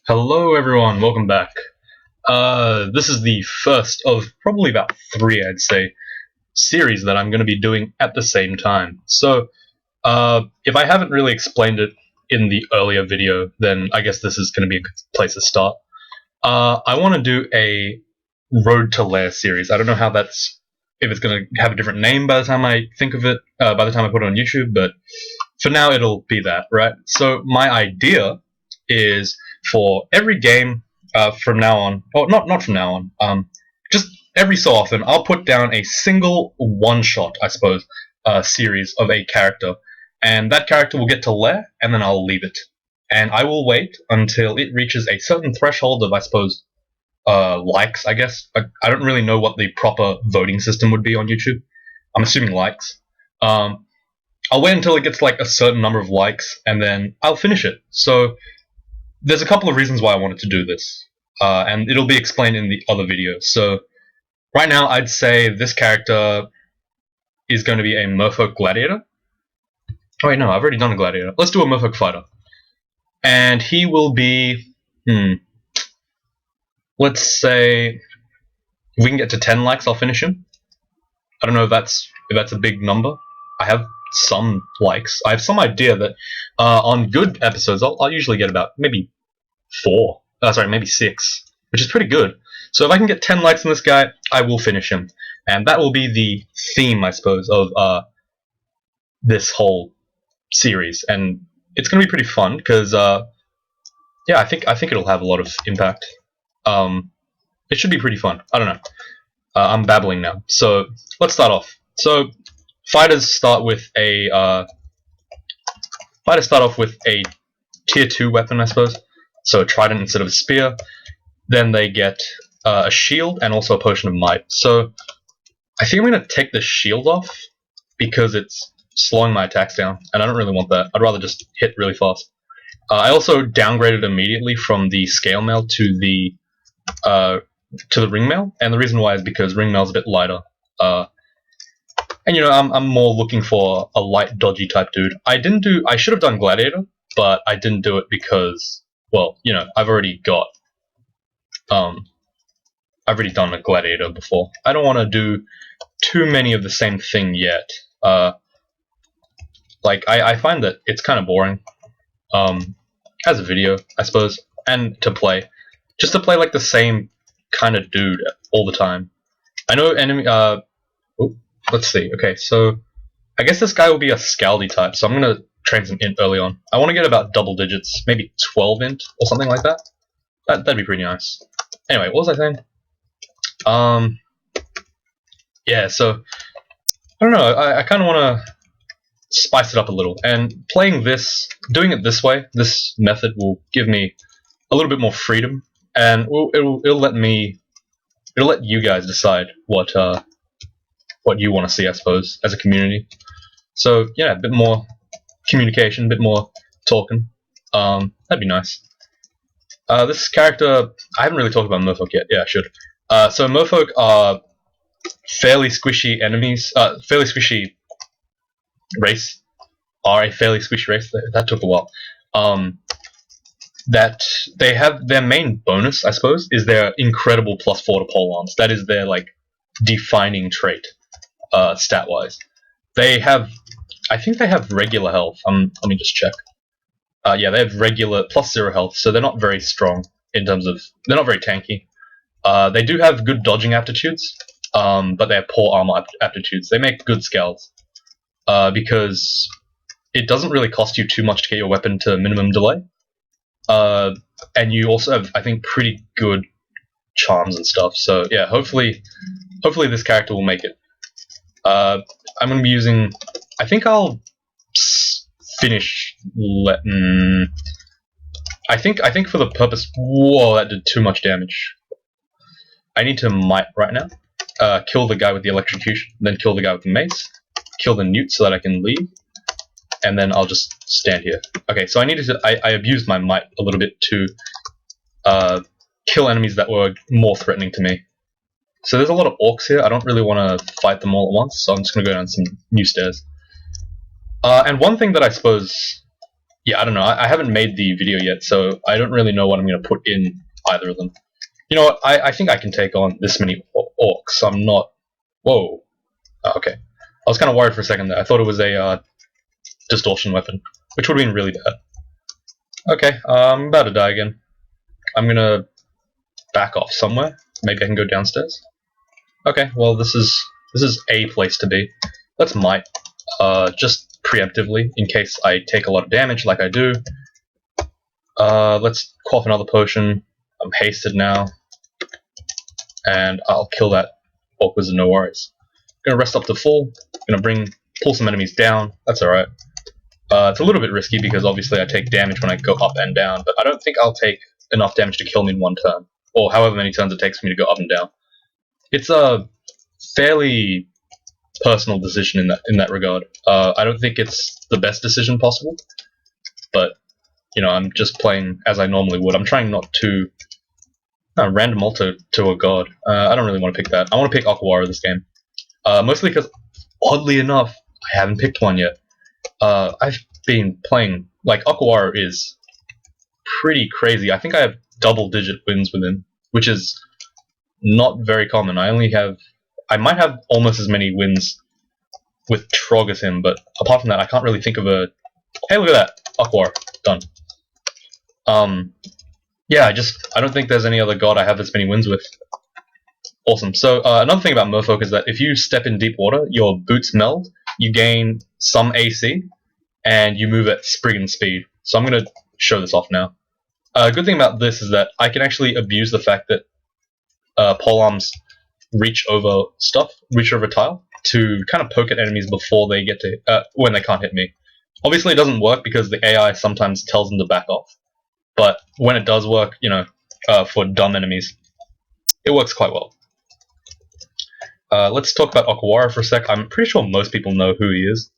Hello everyone, welcome back. This is the first of probably about three, I'd say, series that I'm going to be doing at the same time. So, if I haven't really explained it in the earlier video, then I guess this is going to be a good place to start. I want to do a Road to Lair series. I don't know if it's going to have a different name by the time I think of it, by the time I put it on YouTube, but for now it'll be that, right? So my idea is for every game from now on, or not from now on, just every so often, I'll put down a single one-shot, I suppose, series of a character, and that character will get to Lair, and then I'll leave it. And I will wait until it reaches a certain threshold of, I suppose, likes, I guess. I don't really know what the proper voting system would be on YouTube. I'm assuming likes. I'll wait until it gets like a certain number of likes, and then I'll finish it. So there's a couple of reasons why I wanted to do this, and it'll be explained in the other videos. So right now, I'd say this character is going to be a Merfolk Gladiator. Oh wait, no, I've already done a Gladiator. Let's do a Merfolk Fighter. And he will be, let's say, if we can get to 10 likes, I'll finish him. I don't know if that's a big number. I have some likes. I have some idea that on good episodes, I'll usually get about maybe 6, which is pretty good. So if I can get 10 likes on this guy, I will finish him. And that will be the theme, I suppose, of this whole series. And it's going to be pretty fun, because, yeah, I think it'll have a lot of impact. It should be pretty fun. I don't know. I'm babbling now. So let's start off. So fighters start with a tier 2 weapon, I suppose. So a trident instead of a spear. Then they get a shield and also a potion of might. So I think I'm going to take the shield off because it's slowing my attacks down, and I don't really want that. I'd rather just hit really fast. I also downgraded immediately from the scale mail to the ring mail, and the reason why is because ring mail's a bit lighter. And you know, I'm more looking for a light, dodgy type dude. I should have done Gladiator, but I didn't do it because, well, you know, I've already done a Gladiator before. I don't want to do too many of the same thing yet. Like, I find that it's kind of boring, as a video, I suppose, and to play. Just to play like the same kind of dude all the time. I know enemy, let's see, okay, so I guess this guy will be a Scaldy type, so I'm going to train some int early on. I want to get about double digits, maybe 12 int or something like that. That'd be pretty nice. Anyway, what was I saying? Yeah, so I don't know, I kind of want to spice it up a little, and doing it this way, this method will give me a little bit more freedom, and it'll let you guys decide what you want to see, I suppose, as a community. So yeah, a bit more communication, a bit more talking. That'd be nice. This character, I haven't really talked about Merfolk yet. Yeah, I should. So Merfolk are fairly squishy enemies. Fairly squishy race. Are a fairly squishy race. That took a while. That they have their main bonus, I suppose, is their incredible +4 to polearms. That is their like defining trait, stat-wise. I think they have regular health. Let me just check. Yeah, they have regular +0 health, so they're not very strong in terms of, they're not very tanky. They do have good dodging aptitudes, but they have poor armor aptitudes. They make good scales, because it doesn't really cost you too much to get your weapon to minimum delay. And you also have, I think, pretty good charms and stuff. So yeah, hopefully this character will make it. I'm gonna be using. I think I'll finish. I think for the purpose. Whoa, that did too much damage. I need to might right now. Kill the guy with the electrocution, then kill the guy with the mace. Kill the newt so that I can leave. And then I'll just stand here. Okay, so I abused my might a little bit to kill enemies that were more threatening to me. So there's a lot of orcs here. I don't really want to fight them all at once, so I'm just going to go down some new stairs. And one thing that I suppose, yeah, I don't know. I haven't made the video yet, so I don't really know what I'm going to put in either of them. You know what? I think I can take on this many orcs. I'm not... Whoa. Oh, okay. I was kind of worried for a second there. I thought it was a distortion weapon, which would have been really bad. Okay, I'm about to die again. I'm going to back off somewhere. Maybe I can go downstairs. Okay, well this is a place to be. Let's might, just preemptively, in case I take a lot of damage like I do. Let's quaff another potion. I'm hasted now. And I'll kill that orc wizard, no worries. Gonna rest up to full. Gonna pull some enemies down. That's alright. It's a little bit risky because obviously I take damage when I go up and down, but I don't think I'll take enough damage to kill me in one turn. Or however many turns it takes me to go up and down. It's a fairly personal decision in that regard. I don't think it's the best decision possible, but you know, I'm just playing as I normally would. I'm trying not to random alter to a god. I don't really want to pick that. I want to pick Okawaru this game, mostly because oddly enough, I haven't picked one yet. I've been playing like Okawaru is pretty crazy. I think I have double-digit wins with him, which is not very common. I might have almost as many wins with Trog as him, but apart from that, I can't really think of a... Hey, look at that! Okawaru. Done. Yeah, I don't think there's any other god I have as many wins with. Awesome. So, another thing about Merfolk is that if you step in deep water, your boots meld, you gain some AC, and you move at spriggan speed. So I'm going to show this off now. A good thing about this is that I can actually abuse the fact that polearms reach over tile to kind of poke at enemies before they get to when they can't hit me. Obviously, it doesn't work because the AI sometimes tells them to back off. But when it does work, you know, for dumb enemies, it works quite well. Let's talk about Okawaru for a sec. I'm pretty sure most people know who he is.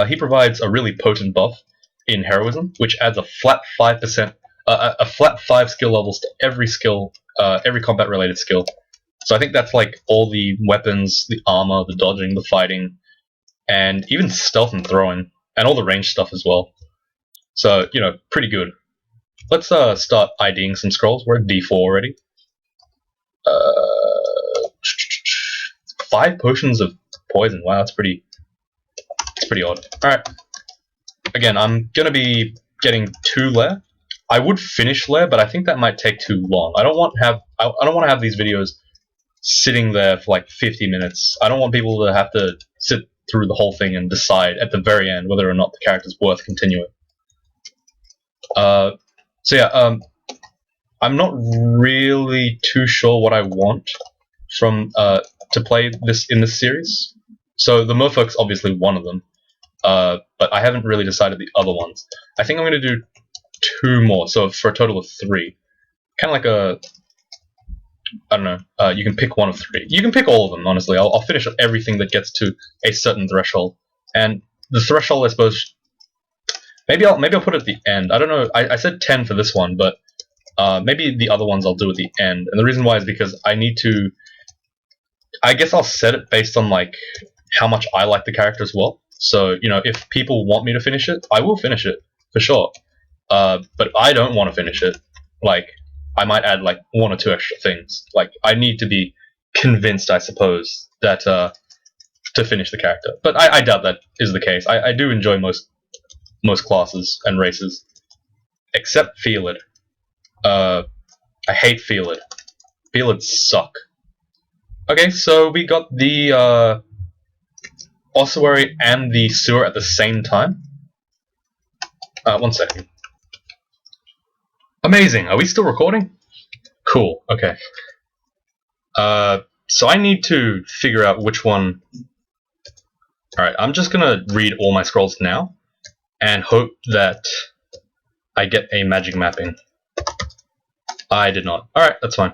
He provides a really potent buff in heroism, which adds a flat 5%, a flat 5 skill levels to every skill, every combat-related skill. So I think that's like all the weapons, the armor, the dodging, the fighting, and even stealth and throwing, and all the range stuff as well. So, you know, pretty good. Let's start IDing some scrolls. We're at D4 already. 5 potions of poison. Wow, that's pretty odd. Alright. Again, I'm gonna be getting 2 Lair. I would finish Lair, but I think that might take too long. I don't want to have these videos sitting there for like 50 minutes. I don't want people to have to sit through the whole thing and decide at the very end whether or not the character's worth continuing. So yeah, I'm not really too sure what I want from to play this in this series. So the Merfolk's obviously one of them, but I haven't really decided the other ones. I think I'm going to do 2 more, so for a total of 3. Kind of like a... I don't know, you can pick one of 3. You can pick all of them, honestly. I'll finish everything that gets to a certain threshold. And the threshold, I suppose... Maybe I'll put it at the end. I don't know, I said 10 for this one, but maybe the other ones I'll do at the end. And the reason why is because I need to... I guess I'll set it based on, like, how much I like the character as well. So, you know, if people want me to finish it, I will finish it, for sure. But I don't want to finish it. Like, I might add, like, 1 or 2 extra things. Like, I need to be convinced, I suppose, that, to finish the character. But I doubt that is the case. I do enjoy most classes and races. Except Feelid. I hate Feelid. Feelids suck. Okay, so we got the, ossuary and the sewer at the same time. 1 second. Amazing. Are we still recording? Cool. Okay. So I need to figure out which one... Alright, I'm just gonna read all my scrolls now, and hope that I get a magic mapping. I did not. Alright, that's fine.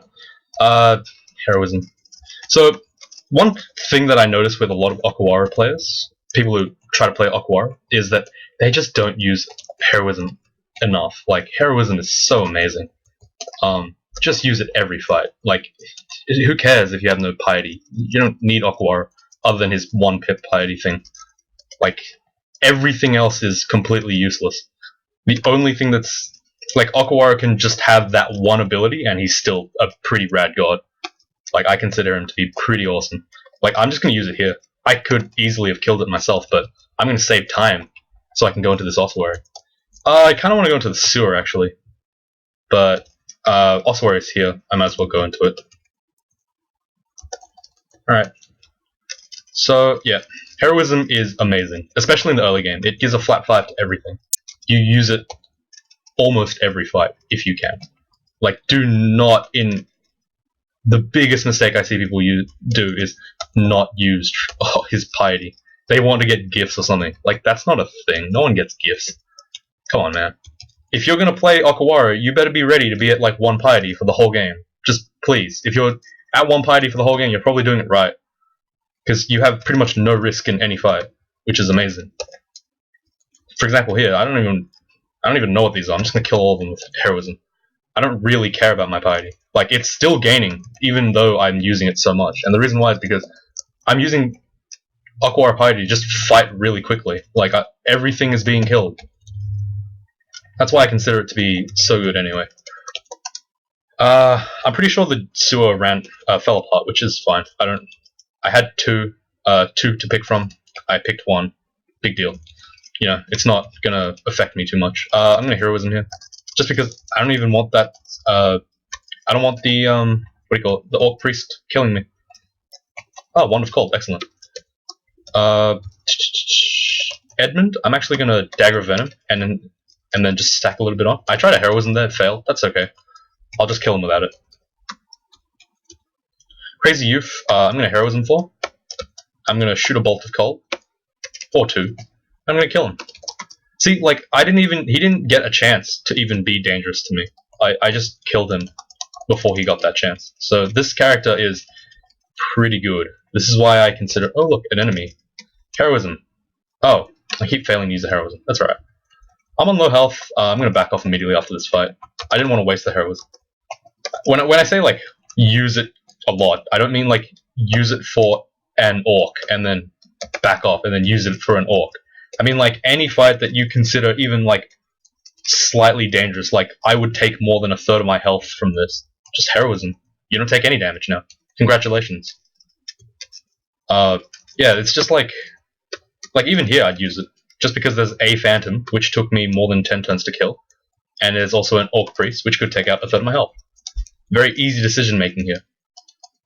Heroism. So, one thing that I notice with a lot of Okawaru players, people who try to play Okawaru, is that they just don't use heroism enough. Like, heroism is so amazing. Just use it every fight. Like, who cares if you have no piety? You don't need Okawaru other than his 1 pip piety thing. Like, everything else is completely useless. The only thing that's like Okawaru can just have that one ability, and he's still a pretty rad god. Like I consider him to be pretty awesome. Like I'm just gonna use it here. I could easily have killed it myself, but I'm gonna save time so I can go into this ossuary. I kind of want to go into the sewer actually, but ossuary is here. I might as well go into it. All right. So yeah, heroism is amazing, especially in the early game. It gives a flat 5 to everything. You use it almost every fight if you can. Like, do not in the biggest mistake I see people do is not use his piety. They want to get gifts or something. Like, that's not a thing. No one gets gifts. Come on, man. If you're gonna play Okawaru, you better be ready to be at like 1 piety for the whole game. Just please. If you're at 1 piety for the whole game, you're probably doing it right. Because you have pretty much no risk in any fight, which is amazing. For example, here, I don't even know what these are. I'm just gonna kill all of them with heroism. I don't really care about my piety. Like, it's still gaining, even though I'm using it so much. And the reason why is because I'm using Okawaru piety to just fight really quickly. Like, everything is being killed. That's why I consider it to be so good anyway. I'm pretty sure the sewer fell apart, which is fine. I had two to pick from. I picked one. Big deal. You know, it's not gonna affect me too much. I'm gonna heroism here, just because I don't even want that. I don't want the what do you call it? The orc priest killing me. Oh, Wand of Cold, excellent. Edmund, I'm actually gonna dagger of venom and then just stack a little bit on. I tried a heroism there, failed. That's okay. I'll just kill him without it. Crazy Youth, I'm gonna heroism for. I'm gonna shoot a bolt of cold, or 2. I'm gonna kill him. See, like he didn't get a chance to even be dangerous to me. I just killed him before he got that chance. So this character is pretty good. This is why I consider. Oh look, an enemy. Heroism. Oh, I keep failing to use the heroism. That's alright. I'm on low health. I'm gonna back off immediately after this fight. I didn't want to waste the heroism. When I say like use it a lot, I don't mean like use it for an orc and then back off and then use it for an orc. I mean like any fight that you consider even like slightly dangerous. Like I would take more than 1/3 of my health from this. Just heroism. You don't take any damage now. Congratulations. Yeah, it's just like even here I'd use it. Just because there's a phantom, which took me more than 10 turns to kill, and there's also an orc priest, which could take out 1/3 of my health. Very easy decision making here.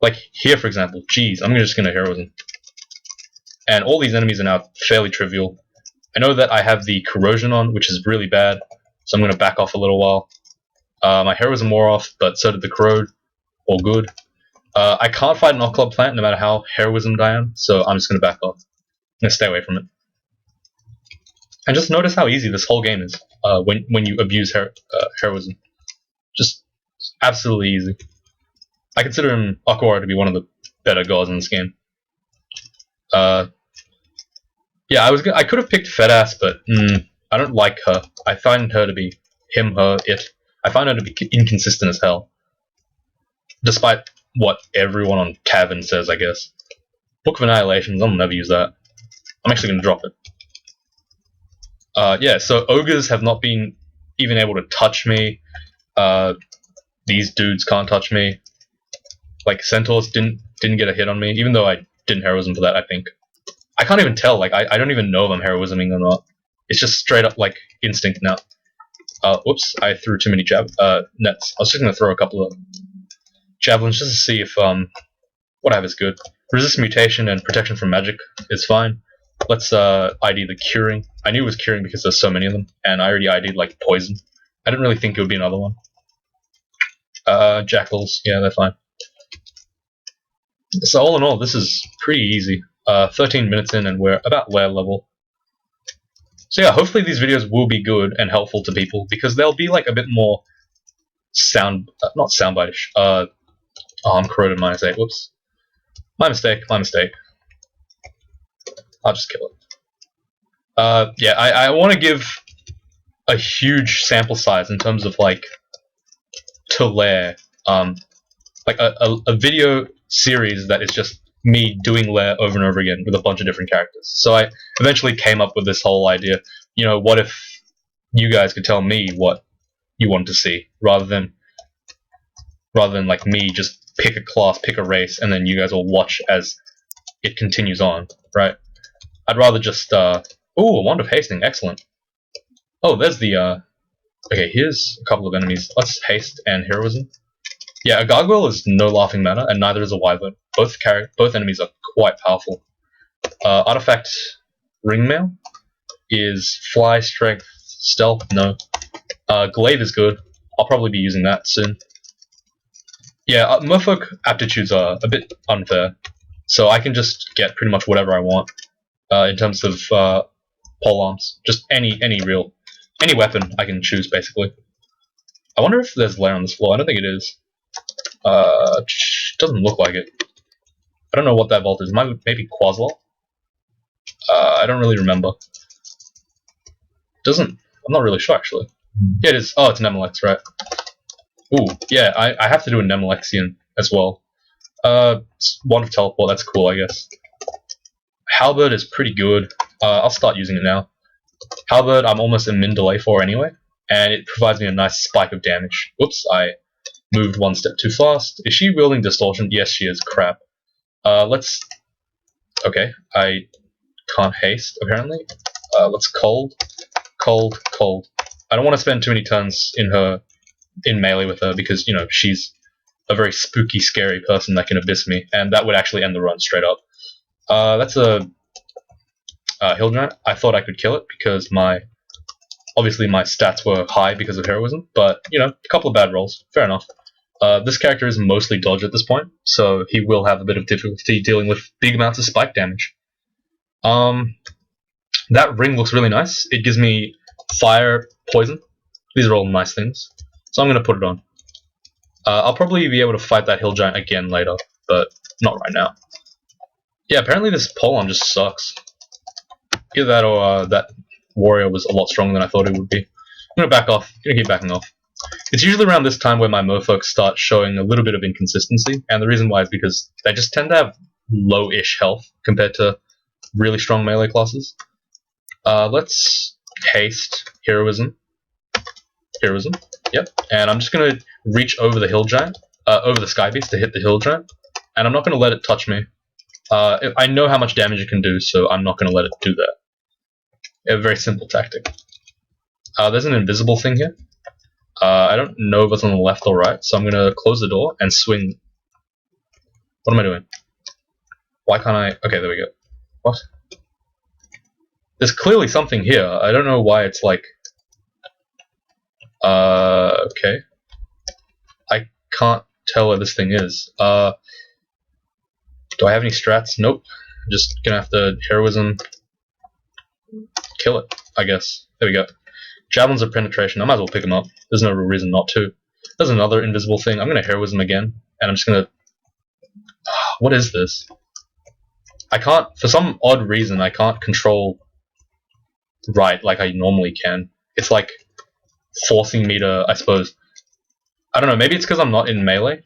Like here, for example, geez, I'm just gonna heroism. And all these enemies are now fairly trivial. I know that I have the corrosion on, which is really bad, so I'm gonna back off a little while. My heroism wore off, but so did the corrode. All good. I can't fight an Occlub plant no matter how heroismed I am, so I'm just gonna back off. I'm gonna stay away from it. And just notice how easy this whole game is when you abuse heroism. Just absolutely easy. I consider him Okawaru to be one of the better gods in this game. Yeah, I could have picked Fedass, but I don't like her. I find her to be him, her, it. I find her to be inconsistent as hell. Despite what everyone on Tavern says, I guess. Book of Annihilations, I'll never use that. I'm actually going to drop it. Yeah, so ogres have not been even able to touch me. These dudes can't touch me. Like centaurs didn't get a hit on me, even though I didn't heroism for that. I think I can't even tell. Like I don't even know if I'm heroisming or not. It's just straight up like instinct now. Whoops! I threw too many nets. I was just gonna throw a couple of javelins just to see if what I have is good. Resist mutation and protection from magic is fine. Let's ID the curing. I knew it was curing because there's so many of them, and I already ID'd like poison. I didn't really think it would be another one. Jackals, yeah, they're fine. So all in all, this is pretty easy. 13 minutes in, and we're about Lair level. So yeah, hopefully these videos will be good and helpful to people because they'll be like a bit more not soundbite-ish. Oh, I'm corroded minus 8. Whoops. My mistake. My mistake. I'll just kill it. Yeah, I want to give a huge sample size in terms of like to Lair, like a video series that is just me doing Lair over and over again with a bunch of different characters. So I eventually came up with this whole idea. You know, what if you guys could tell me what you want to see, rather than like me just pick a class, pick a race, and then you guys will watch as it continues on, right? I'd rather just ooh, a wand of hasting, excellent. Oh, there's the okay, here's a couple of enemies. Let's haste and heroism. Yeah, a gargoyle is no laughing matter, and neither is a wyvern. Both enemies are quite powerful. Artifact ringmail is fly, strength, stealth. No. Glaive is good. I'll probably be using that soon. Yeah, merfolk aptitudes are a bit unfair, so I can just get pretty much whatever I want in terms of polearms. Just any weapon I can choose, basically. I wonder if there's Lair on this floor. I don't think it is. Doesn't look like it. I don't know what that vault is. Maybe Quasar? I don't really remember. I'm not really sure, actually. Yeah, it is. Oh, it's an Nemelex, right. Ooh, yeah, I have to do a Nemelexian as well. Wand of Teleport, that's cool, I guess. Halberd is pretty good. I'll start using it now. Halberd, I'm almost in min delay for anyway, and it provides me a nice spike of damage. Whoops, I moved one step too fast. Is she wielding distortion? Yes, she is. Crap. Let's... Okay, I can't haste, apparently. Let's cold. Cold. I don't want to spend too many turns in melee with her, because, you know, she's a very spooky, scary person that can abyss me, and that would actually end the run straight up. That's a hill giant. I thought I could kill it because obviously my stats were high because of heroism, but, you know, a couple of bad rolls. Fair enough. This character is mostly dodge at this point, so he will have a bit of difficulty dealing with big amounts of spike damage. That ring looks really nice. It gives me fire, poison. These are all nice things. So I'm going to put it on. I'll probably be able to fight that hill giant again later, but not right now. Yeah, apparently this polearm just sucks. Either that or that warrior was a lot stronger than I thought it would be. I'm going to back off. I'm going to keep backing off. It's usually around this time where my merfolk start showing a little bit of inconsistency, and the reason why is because they just tend to have low-ish health compared to really strong melee classes. Let's haste heroism. Yep. And I'm just going to reach over the hill giant, over the sky beast to hit the hill giant, and I'm not going to let it touch me. I know how much damage it can do, so I'm not going to let it do that. A very simple tactic. There's an invisible thing here. I don't know if it's on the left or right, so I'm going to close the door and swing. What am I doing? Why can't I? Okay, there we go. What? There's clearly something here. I don't know why it's like... okay. I can't tell where this thing is. Do I have any strats? Nope. Just gonna have to heroism kill it, I guess. There we go. Javelins of penetration. I might as well pick them up. There's no real reason not to. There's another invisible thing. I'm gonna heroism again, and I'm just gonna... What is this? I can't... For some odd reason, I can't control right like I normally can. It's like forcing me to, I suppose... I don't know, maybe it's because I'm not in melee?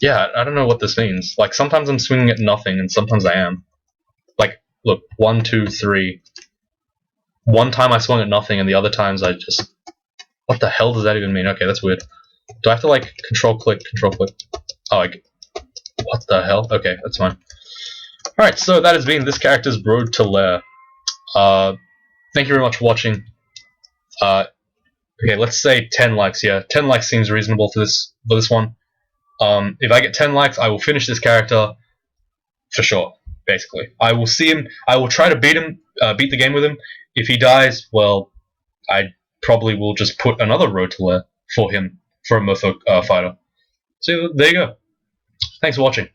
Yeah, I don't know what this means. Like, sometimes I'm swinging at nothing, and sometimes I am. Like, look, 1, 2, 3. One time I swung at nothing, and the other times I just... What the hell does that even mean? Okay, that's weird. Do I have to, like, control click? Oh, what the hell? Okay, that's fine. Alright, so that has been this character's Road to Lair. Thank you very much for watching. Okay, let's say 10 likes, yeah. 10 likes seems reasonable for this one. If I get 10 likes, I will finish this character for sure, basically. I will see him, I will try to beat the game with him. If he dies, well, I probably will just put another Road to Lair for him, for a merfolk fighter. So there you go. Thanks for watching.